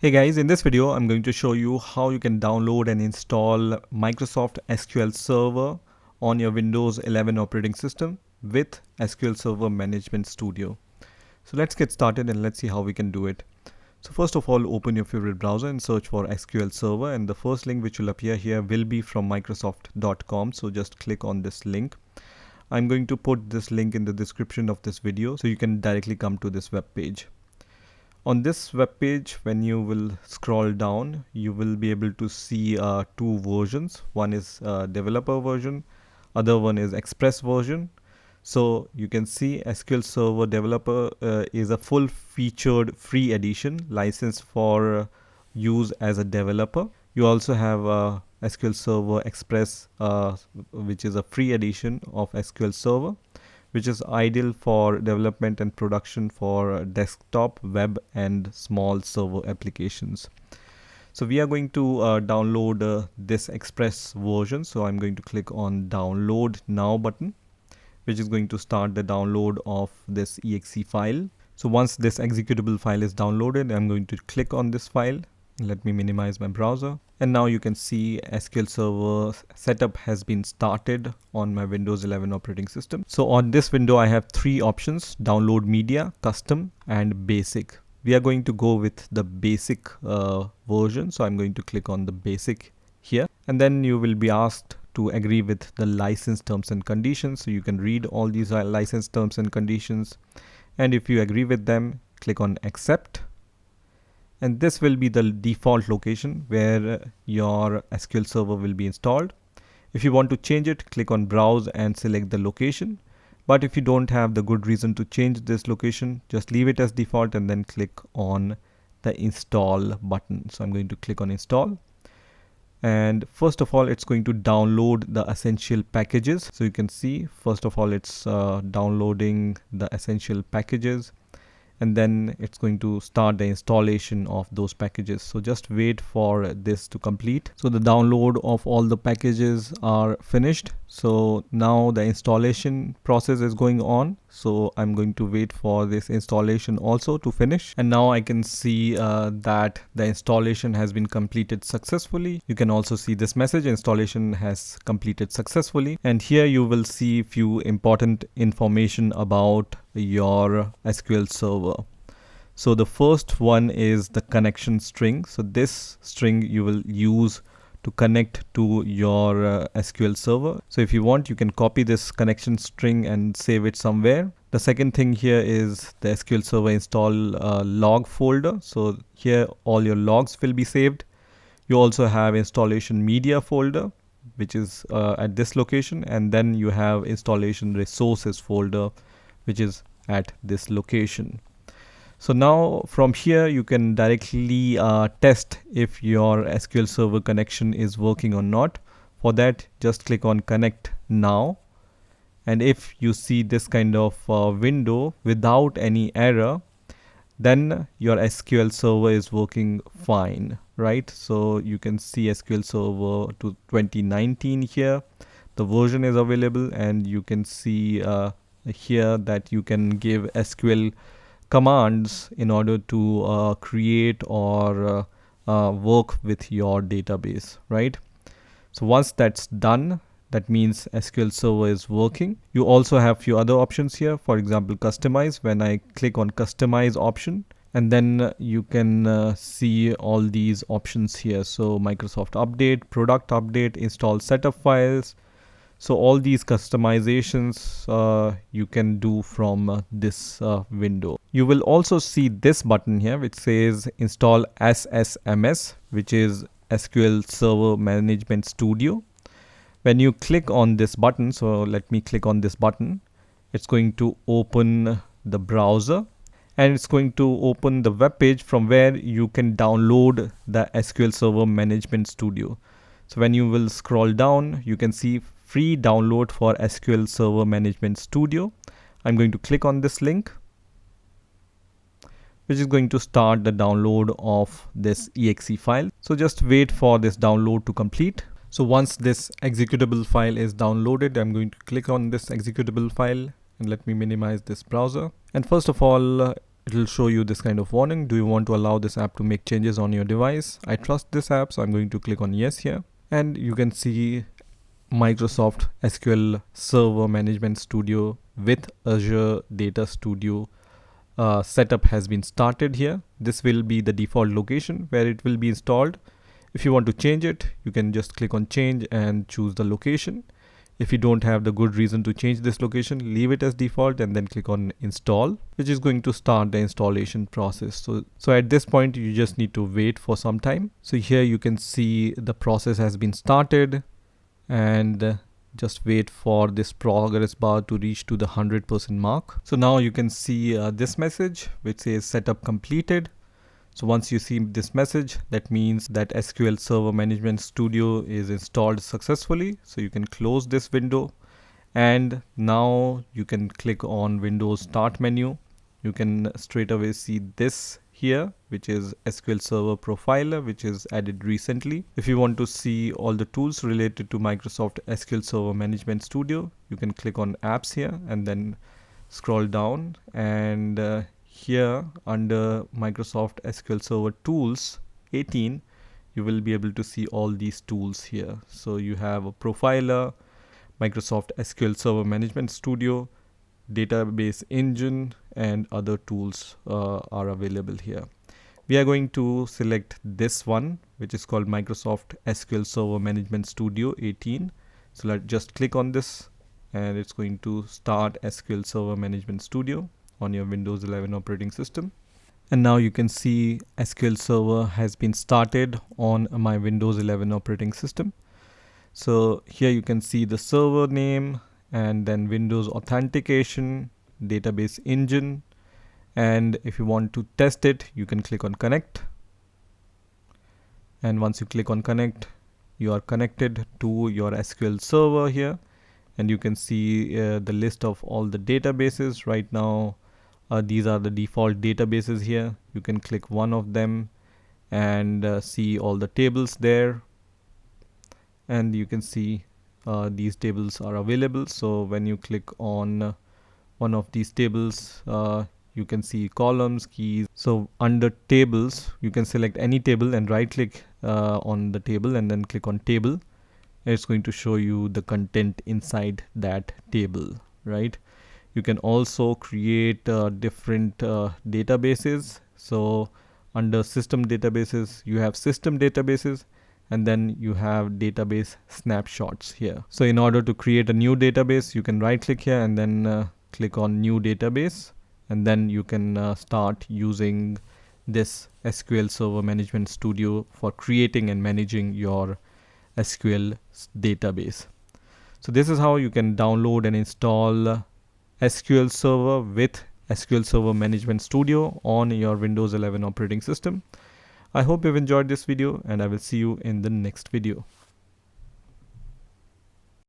Hey guys, in this video I'm going to show you how you can download and install Microsoft SQL Server on your Windows 11 operating system with SQL Server Management Studio. So let's get started and let's see how we can do it. So first of all, open your favorite browser and search for SQL Server, and the first link which will appear here will be from Microsoft.com. So just click on this link. I'm going to put this link in the description of this video so you can directly come to this web page. On this web page, when you will scroll down, you will be able to see two versions. One is developer version, other one is express version. So you can see SQL Server Developer is a full featured free edition licensed for use as a developer. You also have SQL Server Express, which is a free edition of SQL Server, which is ideal for development and production for desktop, web, and small server applications. So we are going to download this Express version. So I'm going to click on Download Now button, which is going to start the download of this exe file. So once this executable file is downloaded, I'm going to click on this file. Let me minimize my browser. And now you can see SQL Server setup has been started on my Windows 11 operating system. So on this window, I have three options: download media, custom, and basic. We are going to go with the basic version. So I'm going to click on the basic here. And then you will be asked to agree with the license terms and conditions. So you can read all these license terms and conditions. And if you agree with them, click on accept. And this will be the default location where your SQL Server will be installed. If you want to change it, click on browse and select the location. But if you don't have the good reason to change this location, just leave it as default and then click on the install button. So I'm going to click on install. And first of all, it's going to download the essential packages. So you can see, first of all, it's downloading the essential packages. And then it's going to start the installation of those packages. So just wait for this to complete. So the download of all the packages are finished. So now the installation process is going on. So I'm going to wait for this installation also to finish. And now I can see that the installation has been completed successfully. You can also see this message: installation has completed successfully. And here you will see few important information about your SQL Server. So the first one is the connection string. So this string you will use to connect to your SQL Server. So if you want, you can copy this connection string and save it somewhere. The second thing here is the SQL Server install log folder. So here all your logs will be saved. You also have installation media folder, which is at this location, and then you have installation resources folder, which is at this location. So now from here you can directly test if your SQL Server connection is working or not. For that, just click on connect now. And if you see this kind of window without any error, then your SQL Server is working fine, right? So you can see SQL Server to 2019 here. The version is available, and you can see here that you can give SQL commands in order to create or work with your database, right? So once that's done, that means SQL Server is working. You also have few other options here. For example, customize. When I click on customize option, and then you can see all these options here. So Microsoft update, product update, install setup files. So all these customizations you can do from this window. You will also see this button here which says install SSMS, which is SQL Server Management Studio. When you click on this button, so let me click on this button, it's going to open the browser, and it's going to open the web page from where you can download the SQL Server Management Studio. So when you will scroll down, you can see free download for SQL Server Management Studio. I'm going to click on this link, which is going to start the download of this exe file. So just wait for this download to complete. So once this executable file is downloaded, I'm going to click on this executable file, and let me minimize this browser. And first of all, it'll show you this kind of warning. Do you want to allow this app to make changes on your device? I trust this app, so I'm going to click on yes here. And you can see Microsoft SQL Server Management Studio with Azure Data Studio setup has been started here. This will be the default location where it will be installed. If you want to change it, you can just click on change and choose the location. If you don't have the good reason to change this location, leave it as default and then click on install, which is going to start the installation process. So at this point, you just need to wait for some time. So here you can see the process has been started, and just wait for this progress bar to reach to the 100% mark. So now you can see this message which says setup completed. So once you see this message, that means that SQL Server Management Studio is installed successfully. So you can close this window, and now you can click on Windows Start menu. You can straight away see this here, which is SQL Server Profiler, which is added recently. If you want to see all the tools related to Microsoft SQL Server Management Studio, you can click on apps here and then scroll down, and here under Microsoft SQL Server Tools 18, you will be able to see all these tools here. So you have a profiler, Microsoft SQL Server Management Studio, database engine, and other tools are available here. We are going to select this one, which is called Microsoft SQL Server Management Studio 18. So let's just click on this, and it's going to start SQL Server Management Studio on your Windows 11 operating system. And now you can see SQL Server has been started on my Windows 11 operating system. So here you can see the server name, and then Windows authentication, database engine, and if you want to test it, you can click on connect. And once you click on connect, you are connected to your SQL server here, and you can see the list of all the databases right now. These are the default databases here. You can click one of them and see all the tables there, and you can see these tables are available. So when you click on one of these tables, you can see columns, keys. So under tables, you can select any table and right click on the table and then click on table. It's going to show you the content inside that table, right? You can also create different databases. So under system databases, you have system databases, and then you have database snapshots here. So in order to create a new database, you can right click here and then click on new database, and then you can start using this SQL Server Management Studio for creating and managing your SQL database. So this is how you can download and install SQL Server with SQL Server Management Studio on your Windows 11 operating system. I hope you've enjoyed this video, and I will see you in the next video.